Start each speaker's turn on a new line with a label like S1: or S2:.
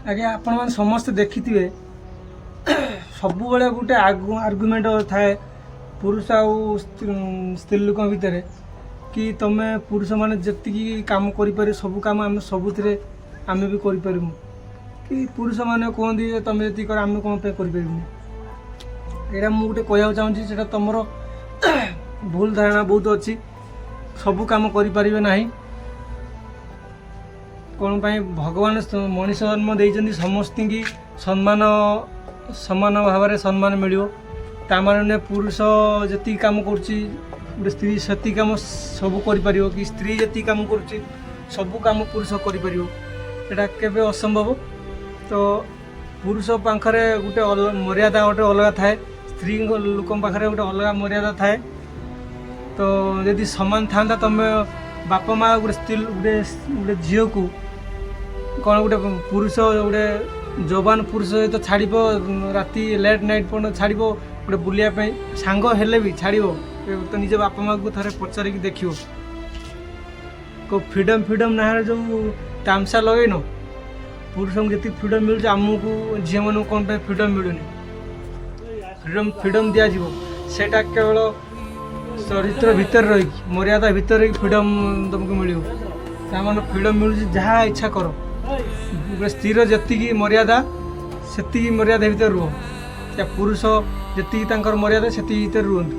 S1: ଆଜ୍ଞା ଆପଣମାନେ ସମସ୍ତେ ଦେଖିଥିବେ ସବୁବେଳେ ଗୋଟେ ଆର୍ଗୁମେଣ୍ଟ ଥାଏ ପୁରୁଷ ଆଉ ସ୍ତ୍ରୀ ଲୋକଙ୍କ ଭିତରେ କି ତମେ ପୁରୁଷମାନେ ଯେତିକି କାମ କରିପାରିବ ସବୁ କାମ ଆମେ ସବୁଥିରେ ଆମେ ବି କରିପାରିବୁ କି ପୁରୁଷମାନେ କୁହନ୍ତି ଯେ ତମେ ଯେତିକି କର ଆମେ କ'ଣ ପାଇଁ କରିପାରିବୁନି। ଏଇଟା ମୁଁ ଗୋଟେ କହିବାକୁ ଚାହୁଁଛି ସେଇଟା ତମର ଭୁଲ ଧାରଣା ବହୁତ ଅଛି। ସବୁ କାମ କରିପାରିବେ ନାହିଁ। କ'ଣ ପାଇଁ ଭଗବାନ ମଣିଷ ଜନ୍ମ ଦେଇଛନ୍ତି ସମସ୍ତଙ୍କୁ ସମାନ ଭାବରେ ସମ୍ମାନ ମିଳିବ। ତାମାନେ ପୁରୁଷ ଯେତିକି କାମ କରୁଛି ଗୋଟେ ସ୍ତ୍ରୀ ସେତିକି କାମ ସବୁ କରିପାରିବ କି ସ୍ତ୍ରୀ ଯେତିକି କାମ କରୁଛି ସବୁ କାମ ପୁରୁଷ କରିପାରିବ, ଏଇଟା କେବେ ଅସମ୍ଭବ। ତ ପୁରୁଷ ପାଖରେ ଗୋଟେ ମର୍ଯ୍ୟାଦା ଗୋଟେ ଅଲଗା ଥାଏ, ସ୍ତ୍ରୀ ଲୋକଙ୍କ ପାଖରେ ଗୋଟେ ଅଲଗା ମର୍ଯ୍ୟାଦା ଥାଏ। ତ ଯଦି ସମାନ ଥାନ୍ତା ତମେ ବାପା ମା ଗୋଟେ ସ୍ତ୍ରୀ ଗୋଟେ ଝିଅକୁ କ'ଣ ଗୋଟେ ପୁରୁଷ ଗୋଟେ ଯବାନ ପୁରୁଷ ସହିତ ଛାଡ଼ିବ ରାତି ଲେଟ୍ ନାଇଟ୍ ପର୍ଯ୍ୟନ୍ତ ଛାଡ଼ିବ ଗୋଟେ ବୁଲିବା ପାଇଁ ସାଙ୍ଗ ହେଲେ ବି ଛାଡ଼ିବ ତ ନିଜ ବାପା ମାଆକୁ ଥରେ ପଚାରିକି ଦେଖିବ। ଫ୍ରିଡ଼ମ୍ ନାଁରେ ଯେଉଁ ତାମସା ଲଗେଇନ ପୁରୁଷଙ୍କୁ ଯେତିକି ଫ୍ରିଡ଼ମ୍ ମିଳୁଛି ଆମକୁ ଝିଅମାନଙ୍କୁ କ'ଣ ପାଇଁ ଫ୍ରିଡ଼ମ୍ ମିଳୁନି। ଫ୍ରିଡ଼ମ୍ ଦିଆଯିବ ସେଇଟା କେବଳ ଚରିତ୍ର ଭିତରେ ରହିକି ମର୍ଯ୍ୟାଦା ଭିତରେ ରହିକି ଫ୍ରିଡ଼ମ୍ ତୁମକୁ ମିଳିବ। ତାମାନେ ଫ୍ରିଡ଼ମ୍ ମିଳୁଛି ଯାହା ଇଚ୍ଛା କର। ଗୋଟେ ସ୍ତ୍ରୀର ଯେତିକି ମର୍ଯ୍ୟାଦା ସେତିକି ମର୍ଯ୍ୟାଦା ଭିତରେ ରୁହ, ପୁରୁଷ ଯେତିକି ତାଙ୍କର ମର୍ଯ୍ୟାଦା ସେତିକି ଭିତରେ ରୁହନ୍ତୁ।